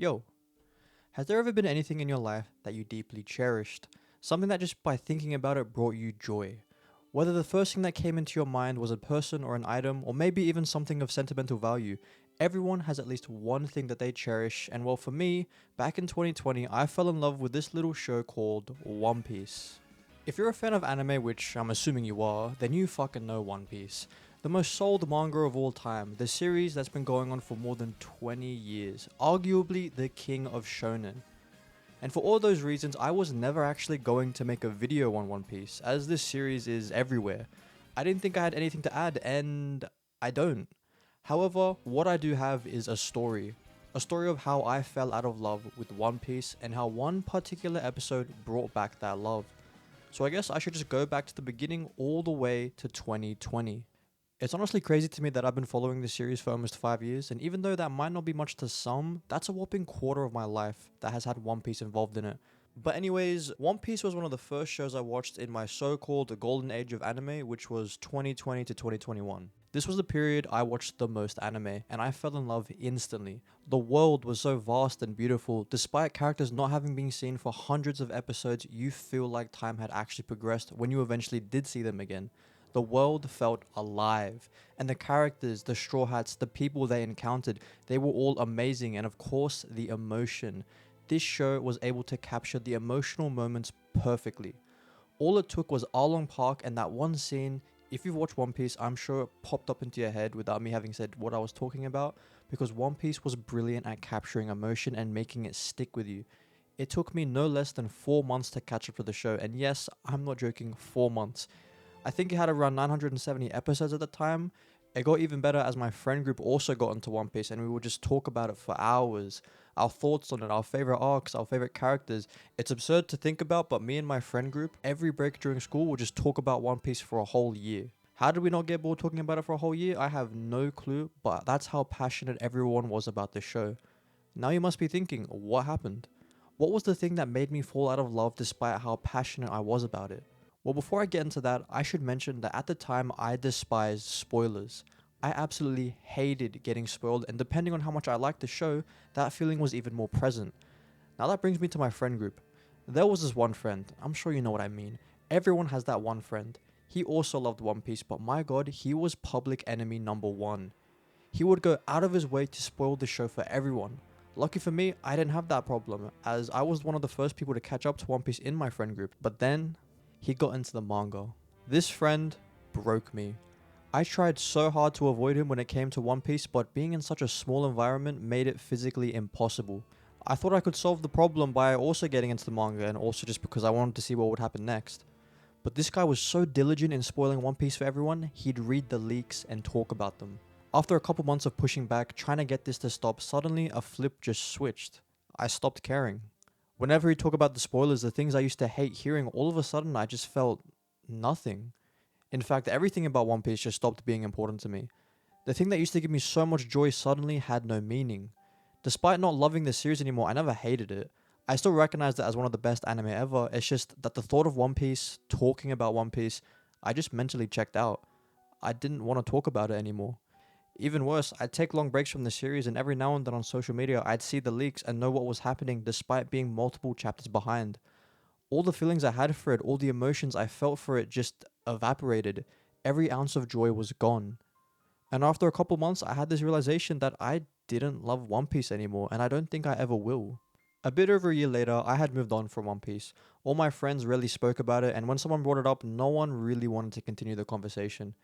Yo, has there ever been anything in your life that you deeply cherished? Something that just by thinking about it brought you joy? Whether the first thing that came into your mind was a person or an item, or maybe even something of sentimental value, everyone has at least one thing that they cherish, and well, for me, back in 2020, I fell in love with this little show called One Piece. If you're a fan of anime, which I'm assuming you are, then you fucking know One Piece. The most sold manga of all time, the series that's been going on for more than 20 years, arguably the king of shonen. And for all those reasons, I was never actually going to make a video on One Piece, as this series is everywhere. I didn't think I had anything to add, and I don't. However, what I do have is a story. A story of how I fell out of love with One Piece and how one particular episode brought back that love. So I guess I should just go back to the beginning all the way to 2020. It's honestly crazy to me that I've been following this series for almost 5 years, and even though that might not be much to some, that's a whopping quarter of my life that has had One Piece involved in it. But anyways, One Piece was one of the first shows I watched in my so-called golden age of anime, which was 2020 to 2021. This was the period I watched the most anime, and I fell in love instantly. The world was so vast and beautiful, despite characters not having been seen for hundreds of episodes, you feel like time had actually progressed when you eventually did see them again. The world felt alive, and the characters, the Straw Hats, the people they encountered, they were all amazing, and of course, the emotion. This show was able to capture the emotional moments perfectly. All it took was Arlong Park and that one scene. If you've watched One Piece, I'm sure it popped up into your head without me having said what I was talking about, because One Piece was brilliant at capturing emotion and making it stick with you. It took me no less than 4 months to catch up to the show, and yes, I'm not joking, 4 months. I think it had around 970 episodes at the time. It got even better as my friend group also got into One Piece and we would just talk about it for hours. Our thoughts on it, our favorite arcs, our favorite characters. It's absurd to think about, but me and my friend group, every break during school, would just talk about One Piece for a whole year. How did we not get bored talking about it for a whole year? I have no clue, but that's how passionate everyone was about the show. Now you must be thinking, what happened? What was the thing that made me fall out of love despite how passionate I was about it? Well, before I get into that, I should mention that at the time I despised spoilers. I absolutely hated getting spoiled, and depending on how much I liked the show, that feeling was even more present. Now that brings me to my friend group. There was this one friend, I'm sure you know what I mean. Everyone has that one friend. He also loved One Piece, but my god, he was public enemy number one. He would go out of his way to spoil the show for everyone. Lucky for me, I didn't have that problem, as I was one of the first people to catch up to One Piece in my friend group. But then, he got into the manga. This friend broke me. I tried so hard to avoid him when it came to One Piece, but being in such a small environment made it physically impossible. I thought I could solve the problem by also getting into the manga and also just because I wanted to see what would happen next. But this guy was so diligent in spoiling One Piece for everyone, he'd read the leaks and talk about them. After a couple months of pushing back, trying to get this to stop, suddenly a flip just switched. I stopped caring. Whenever he'd talk about the spoilers, the things I used to hate hearing, all of a sudden I just felt nothing. In fact, everything about One Piece just stopped being important to me. The thing that used to give me so much joy suddenly had no meaning. Despite not loving the series anymore, I never hated it. I still recognize it as one of the best anime ever. It's just that the thought of One Piece, talking about One Piece, I just mentally checked out. I didn't want to talk about it anymore. Even worse, I'd take long breaks from the series, and every now and then on social media, I'd see the leaks and know what was happening despite being multiple chapters behind. All the feelings I had for it, all the emotions I felt for it just evaporated. Every ounce of joy was gone. And after a couple months, I had this realization that I didn't love One Piece anymore, and I don't think I ever will. A bit over a year later, I had moved on from One Piece. All my friends rarely spoke about it, and when someone brought it up, no one really wanted to continue the conversation.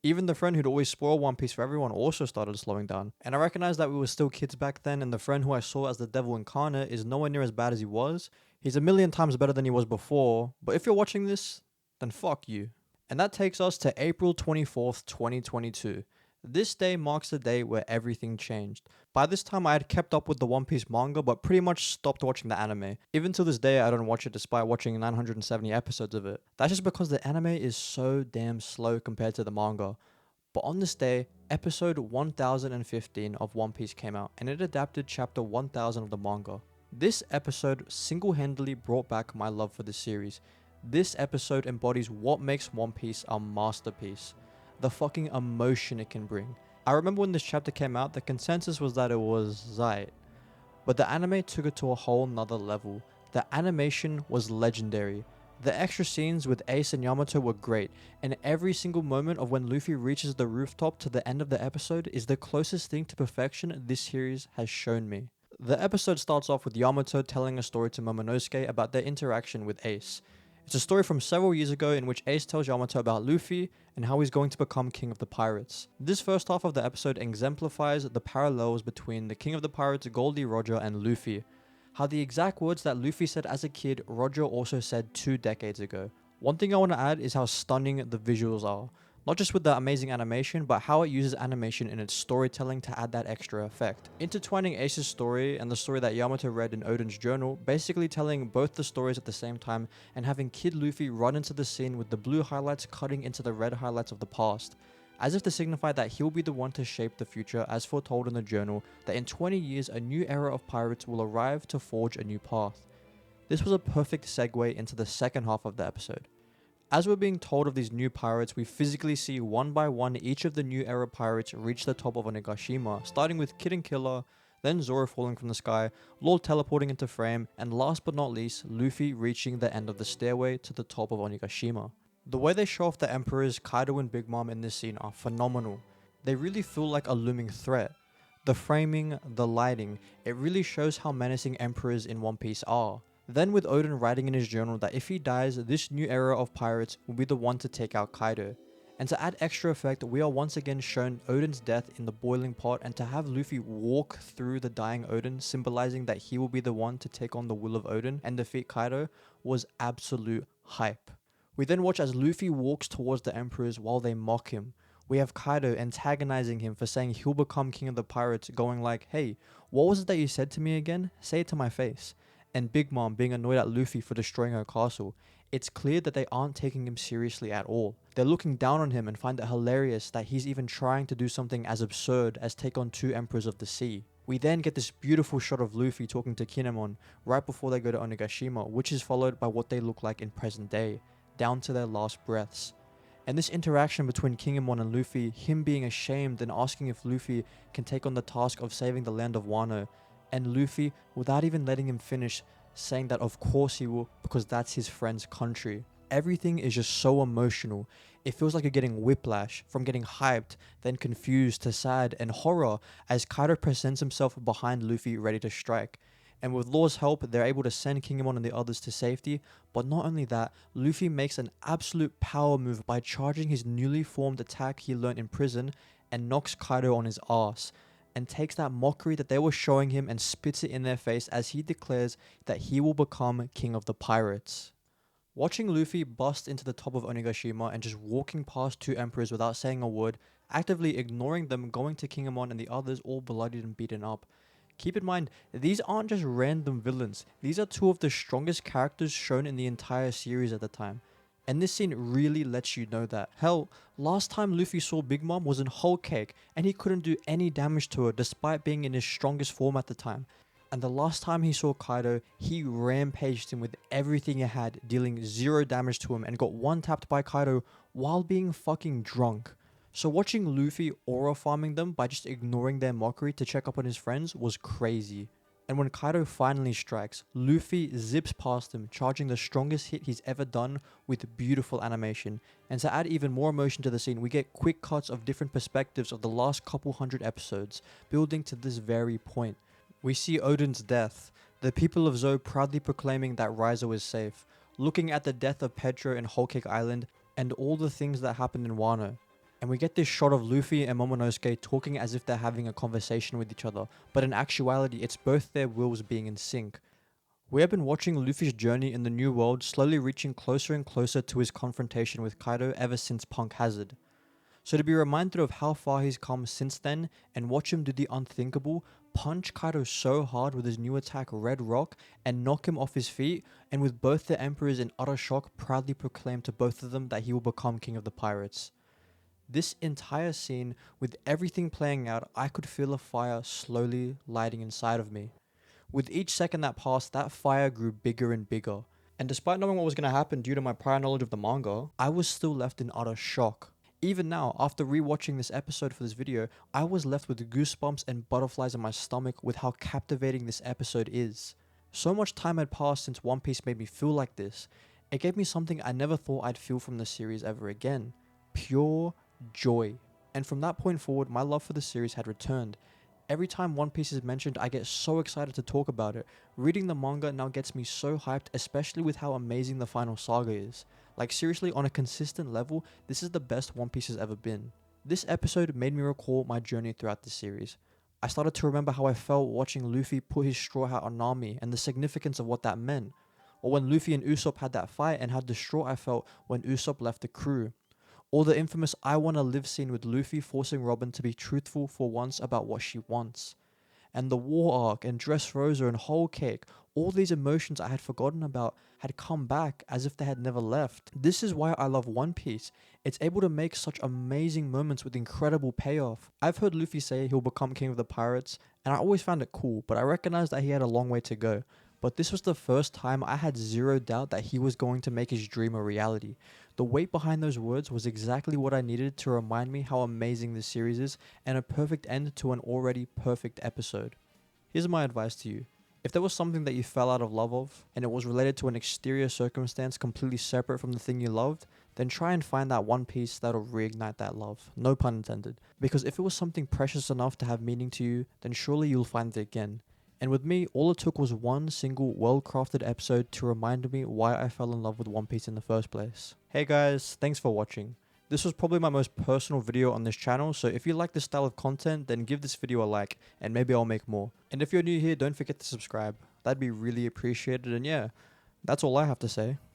Even the friend who'd always spoil One Piece for everyone also started slowing down. And I recognized that we were still kids back then, and the friend who I saw as the devil incarnate is nowhere near as bad as he was. He's a million times better than he was before, but if you're watching this, then fuck you. And that takes us to April 24th, 2022. This day marks the day where everything changed. By this time, I had kept up with the One Piece manga, but pretty much stopped watching the anime. Even to this day, I don't watch it despite watching 970 episodes of it. That's just because the anime is so damn slow compared to the manga. But on this day, episode 1015 of One Piece came out, and it adapted chapter 1000 of the manga. This episode single-handedly brought back my love for the series. This episode embodies what makes One Piece a masterpiece. The fucking emotion it can bring. I remember when this chapter came out, the consensus was that it was Zite. But the anime took it to a whole nother level. The animation was legendary. The extra scenes with Ace and Yamato were great, and every single moment of when Luffy reaches the rooftop to the end of the episode is the closest thing to perfection this series has shown me. The episode starts off with Yamato telling a story to Momonosuke about their interaction with Ace. It's a story from several years ago in which Ace tells Yamato about Luffy and how he's going to become King of the Pirates. This first half of the episode exemplifies the parallels between the King of the Pirates, Goldie Roger, and Luffy. How the exact words that Luffy said as a kid, Roger also said 2 decades ago. One thing I want to add is how stunning the visuals are. Not just with the amazing animation, but how it uses animation in its storytelling to add that extra effect. Intertwining Ace's story and the story that Yamato read in Oden's journal, basically telling both the stories at the same time and having Kid Luffy run into the scene with the blue highlights cutting into the red highlights of the past, as if to signify that he'll be the one to shape the future as foretold in the journal, that in 20 years a new era of pirates will arrive to forge a new path. This was a perfect segue into the second half of the episode. As we're being told of these new pirates, we physically see one by one each of the new era pirates reach the top of Onigashima, starting with Kid and Killer, then Zoro falling from the sky, Lord teleporting into frame, and last but not least, Luffy reaching the end of the stairway to the top of Onigashima. The way they show off the Emperors, Kaido and Big Mom in this scene are phenomenal. They really feel like a looming threat. The framing, the lighting, it really shows how menacing Emperors in One Piece are. Then with Oden writing in his journal that if he dies, this new era of pirates will be the one to take out Kaido. And to add extra effect, we are once again shown Oden's death in the boiling pot, and to have Luffy walk through the dying Oden, symbolizing that he will be the one to take on the will of Oden and defeat Kaido, was absolute hype. We then watch as Luffy walks towards the Emperors while they mock him. We have Kaido antagonizing him for saying he'll become King of the Pirates, going like, "Hey, what was it that you said to me again? Say it to my face." And Big Mom being annoyed at Luffy for destroying her castle. It's clear that they aren't taking him seriously at all. They're looking down on him and find it hilarious that he's even trying to do something as absurd as take on 2 Emperors of the Sea. We then get this beautiful shot of Luffy talking to Kinemon right before they go to Onigashima, which is followed by what they look like in present day, down to their last breaths. And this interaction between Kinemon and Luffy, him being ashamed and asking if Luffy can take on the task of saving the land of Wano, and Luffy, without even letting him finish, saying that of course he will because that's his friend's country. Everything is just so emotional. It feels like you're getting whiplash from getting hyped, then confused to sad and horror as Kaido presents himself behind Luffy ready to strike. And with Law's help, they're able to send Kinemon and the others to safety. But not only that, Luffy makes an absolute power move by charging his newly formed attack he learnt in prison and knocks Kaido on his ass, and takes that mockery that they were showing him and spits it in their face as he declares that he will become King of the Pirates. Watching Luffy bust into the top of Onigashima and just walking past 2 Emperors without saying a word, actively ignoring them, going to Kinemon and the others all bloodied and beaten up. Keep in mind, these aren't just random villains, these are 2 of the strongest characters shown in the entire series at the time. And this scene really lets you know that. Hell, last time Luffy saw Big Mom was in Whole Cake and he couldn't do any damage to her despite being in his strongest form at the time. And the last time he saw Kaido, he rampaged him with everything he had, dealing 0 damage to him and got one-tapped by Kaido while being fucking drunk. So watching Luffy aura farming them by just ignoring their mockery to check up on his friends was crazy. And when Kaido finally strikes, Luffy zips past him, charging the strongest hit he's ever done with beautiful animation. And to add even more emotion to the scene, we get quick cuts of different perspectives of the last couple hundred episodes, building to this very point. We see Oden's death, the people of Zou proudly proclaiming that Raizo is safe, looking at the death of Pedro in Whole Cake Island, and all the things that happened in Wano. And we get this shot of Luffy and Momonosuke talking as if they're having a conversation with each other, but in actuality it's both their wills being in sync. We have been watching Luffy's journey in the new world slowly reaching closer and closer to his confrontation with Kaido ever since Punk Hazard. So to be reminded of how far he's come since then and watch him do the unthinkable, punch Kaido so hard with his new attack Red Rock and knock him off his feet, and with both the Emperors in utter shock proudly proclaim to both of them that he will become King of the Pirates. This entire scene, with everything playing out, I could feel a fire slowly lighting inside of me. With each second that passed, that fire grew bigger and bigger. And despite knowing what was going to happen due to my prior knowledge of the manga, I was still left in utter shock. Even now, after rewatching this episode for this video, I was left with goosebumps and butterflies in my stomach with how captivating this episode is. So much time had passed since One Piece made me feel like this. It gave me something I never thought I'd feel from the series ever again. Pure joy. And from that point forward, my love for the series had returned. Every time One Piece is mentioned, I get so excited to talk about it. Reading the manga now gets me so hyped, especially with how amazing the final saga is. Like seriously, on a consistent level, this is the best One Piece has ever been. This episode made me recall my journey throughout the series. I started to remember how I felt watching Luffy put his straw hat on Nami and the significance of what that meant. Or when Luffy and Usopp had that fight and how distraught I felt when Usopp left the crew. Or the infamous I Wanna Live scene with Luffy forcing Robin to be truthful for once about what she wants. And the war arc and Dressrosa and Whole Cake, all these emotions I had forgotten about had come back as if they had never left. This is why I love One Piece. It's able to make such amazing moments with incredible payoff. I've heard Luffy say he'll become king of the pirates, and I always found it cool, but I recognized that he had a long way to go. But this was the first time I had zero doubt that he was going to make his dream a reality. The weight behind those words was exactly what I needed to remind me how amazing this series is and a perfect end to an already perfect episode. Here's my advice to you. If there was something that you fell out of love of, and it was related to an exterior circumstance completely separate from the thing you loved, then try and find that one piece that'll reignite that love. No pun intended. Because if it was something precious enough to have meaning to you, then surely you'll find it again. And with me, all it took was one single well-crafted episode to remind me why I fell in love with One Piece in the first place. Hey guys, thanks for watching. This was probably my most personal video on this channel, so if you like this style of content, then give this video a like, and maybe I'll make more. And if you're new here, don't forget to subscribe. That'd be really appreciated, and yeah, that's all I have to say.